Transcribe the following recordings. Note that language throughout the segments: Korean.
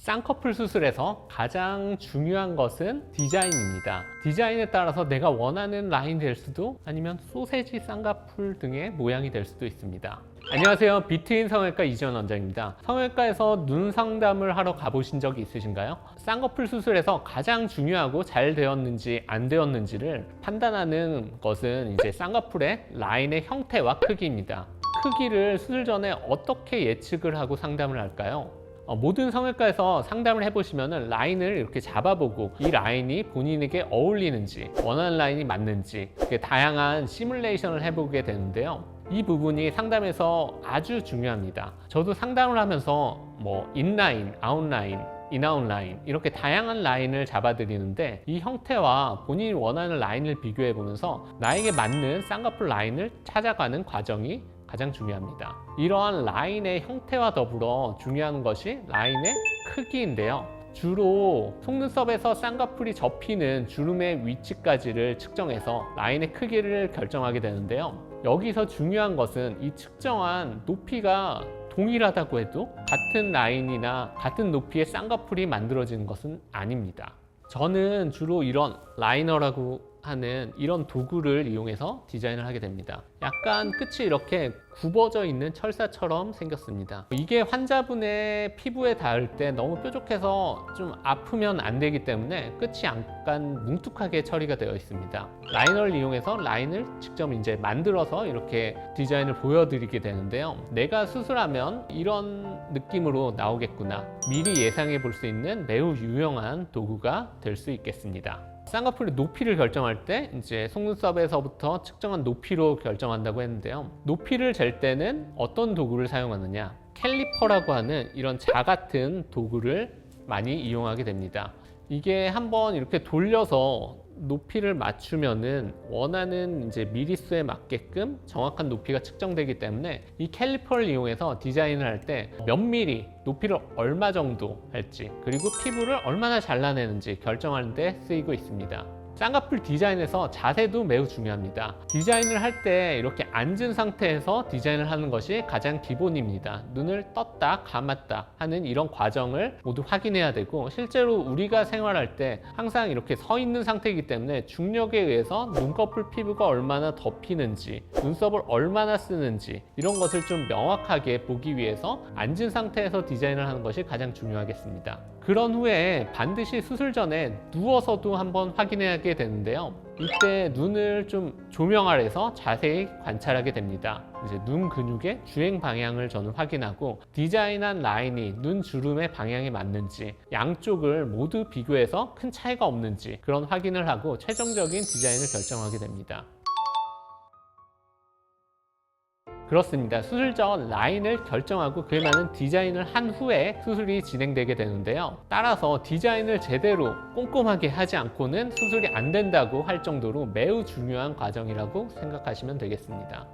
쌍꺼풀 수술에서 가장 중요한 것은 디자인입니다. 디자인에 따라서 내가 원하는 라인이 될 수도 아니면 소세지 쌍꺼풀 등의 모양이 될 수도 있습니다. 안녕하세요. 비트인 성형외과 이지원 원장입니다. 성형외과에서 눈 상담을 하러 가보신 적이 있으신가요? 쌍꺼풀 수술에서 가장 중요하고 잘 되었는지 안 되었는지를 판단하는 것은 이제 쌍꺼풀의 라인의 형태와 크기입니다. 크기를 수술 전에 어떻게 예측을 하고 상담을 할까요? 모든 성형외과에서 상담을 해보시면 라인을 이렇게 잡아보고 이 라인이 본인에게 어울리는지 원하는 라인이 맞는지 다양한 시뮬레이션을 해보게 되는데요. 이 부분이 상담에서 아주 중요합니다. 저도 상담을 하면서 인라인, 아웃라인, 인아웃라인 이렇게 다양한 라인을 잡아드리는데 이 형태와 본인이 원하는 라인을 비교해 보면서 나에게 맞는 쌍꺼풀 라인을 찾아가는 과정이 가장 중요합니다. 이러한 라인의 형태와 더불어 중요한 것이 라인의 크기인데요. 주로 속눈썹에서 쌍꺼풀이 접히는 주름의 위치까지를 측정해서 라인의 크기를 결정하게 되는데요. 여기서 중요한 것은 이 측정한 높이가 동일하다고 해도 같은 라인이나 같은 높이의 쌍꺼풀이 만들어지는 것은 아닙니다. 저는 주로 이런 라이너라고 하는 이런 도구를 이용해서 디자인을 하게 됩니다. 약간 끝이 이렇게 굽어져 있는 철사처럼 생겼습니다. 이게 환자분의 피부에 닿을 때 너무 뾰족해서 좀 아프면 안 되기 때문에 끝이 약간 뭉툭하게 처리가 되어 있습니다. 라이너를 이용해서 라인을 직접 이제 만들어서 이렇게 디자인을 보여드리게 되는데요. 내가 수술하면 이런 느낌으로 나오겠구나. 미리 예상해 볼 수 있는 매우 유용한 도구가 될 수 있겠습니다. 쌍꺼풀의 높이를 결정할 때 이제 속눈썹에서부터 측정한 높이로 결정한다고 했는데요. 높이를 잴 때는 어떤 도구를 사용하느냐? 캘리퍼라고 하는 이런 자 같은 도구를 많이 이용하게 됩니다. 이게 한번 이렇게 돌려서 높이를 맞추면은 원하는 이제 미리수에 맞게끔 정확한 높이가 측정되기 때문에 이 캘리퍼를 이용해서 디자인을 할 때 몇 미리, 높이를 얼마 정도 할지 그리고 피부를 얼마나 잘라내는지 결정하는 데 쓰이고 있습니다. 쌍꺼풀 디자인에서 자세도 매우 중요합니다. 디자인을 할 때 이렇게 앉은 상태에서 디자인을 하는 것이 가장 기본입니다. 눈을 떴다 감았다 하는 이런 과정을 모두 확인해야 되고 실제로 우리가 생활할 때 항상 이렇게 서 있는 상태이기 때문에 중력에 의해서 눈꺼풀 피부가 얼마나 덮이는지 눈썹을 얼마나 쓰는지 이런 것을 좀 명확하게 보기 위해서 앉은 상태에서 디자인을 하는 것이 가장 중요하겠습니다. 그런 후에 반드시 수술 전에 누워서도 한번 확인하게 되는데요. 이때 눈을 좀 조명 아래서 자세히 관찰하게 됩니다. 이제 눈 근육의 주행 방향을 저는 확인하고 디자인한 라인이 눈 주름의 방향에 맞는지 양쪽을 모두 비교해서 큰 차이가 없는지 그런 확인을 하고 최종적인 디자인을 결정하게 됩니다. 그렇습니다. 수술 전 라인을 결정하고 그에 맞는 디자인을 한 후에 수술이 진행되게 되는데요. 따라서 디자인을 제대로 꼼꼼하게 하지 않고는 수술이 안 된다고 할 정도로 매우 중요한 과정이라고 생각하시면 되겠습니다.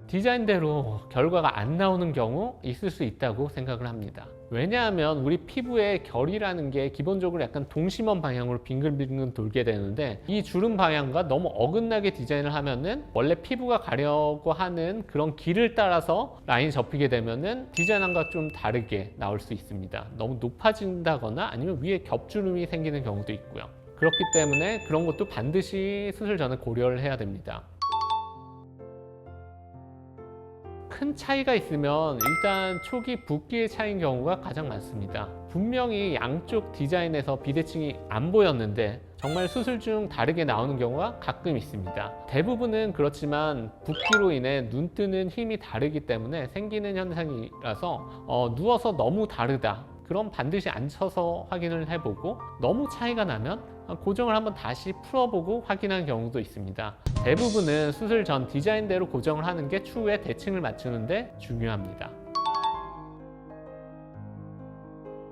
디자인대로 결과가 안 나오는 경우 있을 수 있다고 생각을 합니다. 왜냐하면 우리 피부의 결이라는 게 기본적으로 약간 동심원 방향으로 빙글빙글 돌게 되는데 이 주름 방향과 너무 어긋나게 디자인을 하면은 원래 피부가 가려고 하는 그런 길을 따라서 라인이 접히게 되면은 디자인과 좀 다르게 나올 수 있습니다. 너무 높아진다거나 아니면 위에 겹주름이 생기는 경우도 있고요. 그렇기 때문에 그런 것도 반드시 수술 전에 고려를 해야 됩니다. 큰 차이가 있으면 일단 초기 붓기의 차이인 경우가 가장 많습니다. 분명히 양쪽 디자인에서 비대칭이 안 보였는데 정말 수술 중 다르게 나오는 경우가 가끔 있습니다. 대부분은 그렇지만 붓기로 인해 눈 뜨는 힘이 다르기 때문에 생기는 현상이라서 누워서 너무 다르다. 그럼 반드시 앉혀서 확인을 해보고 너무 차이가 나면 고정을 한번 다시 풀어보고 확인하는 경우도 있습니다. 대부분은 수술 전 디자인대로 고정을 하는 게 추후에 대칭을 맞추는데 중요합니다.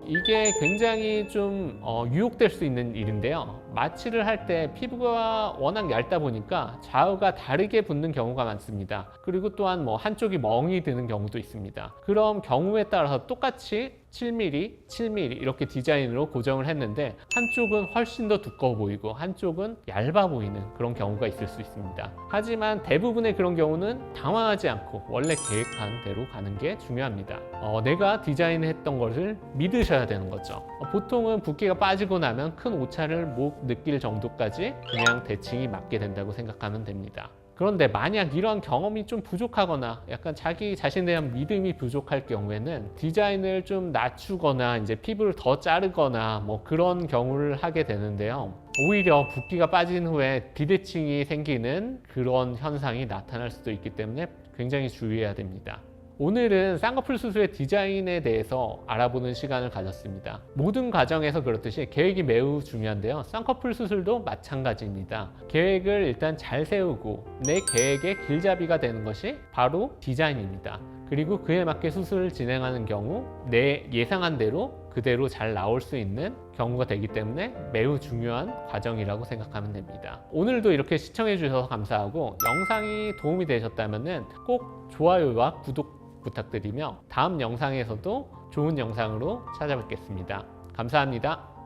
이게 굉장히 좀 유혹될 수 있는 일인데요. 마취를 할 때 피부가 워낙 얇다 보니까 좌우가 다르게 붓는 경우가 많습니다. 그리고 또한 뭐 한쪽이 멍이 드는 경우도 있습니다. 그럼 경우에 따라서 똑같이 7mm, 7mm 이렇게 디자인으로 고정을 했는데 한쪽은 훨씬 더 두꺼워 보이고 한쪽은 얇아 보이는 그런 경우가 있을 수 있습니다. 하지만 대부분의 그런 경우는 당황하지 않고 원래 계획한 대로 가는 게 중요합니다. 내가 디자인했던 것을 믿으셔야 되는 거죠. 보통은 붓기가 빠지고 나면 큰 오차를 못 느낄 정도까지 그냥 대칭이 맞게 된다고 생각하면 됩니다. 그런데 만약 이런 경험이 좀 부족하거나 약간 자기 자신에 대한 믿음이 부족할 경우에는 디자인을 좀 낮추거나 이제 피부를 더 자르거나 뭐 그런 경우를 하게 되는데요. 오히려 붓기가 빠진 후에 비대칭이 생기는 그런 현상이 나타날 수도 있기 때문에 굉장히 주의해야 됩니다. 오늘은 쌍꺼풀 수술의 디자인에 대해서 알아보는 시간을 가졌습니다. 모든 과정에서 그렇듯이 계획이 매우 중요한데요. 쌍꺼풀 수술도 마찬가지입니다. 계획을 일단 잘 세우고 내 계획의 길잡이가 되는 것이 바로 디자인입니다. 그리고 그에 맞게 수술을 진행하는 경우 내 예상한 대로 그대로 잘 나올 수 있는 경우가 되기 때문에 매우 중요한 과정이라고 생각하면 됩니다. 오늘도 이렇게 시청해 주셔서 감사하고 영상이 도움이 되셨다면 꼭 좋아요와 구독 부탁드리며 다음 영상에서도 좋은 영상으로 찾아뵙겠습니다. 감사합니다.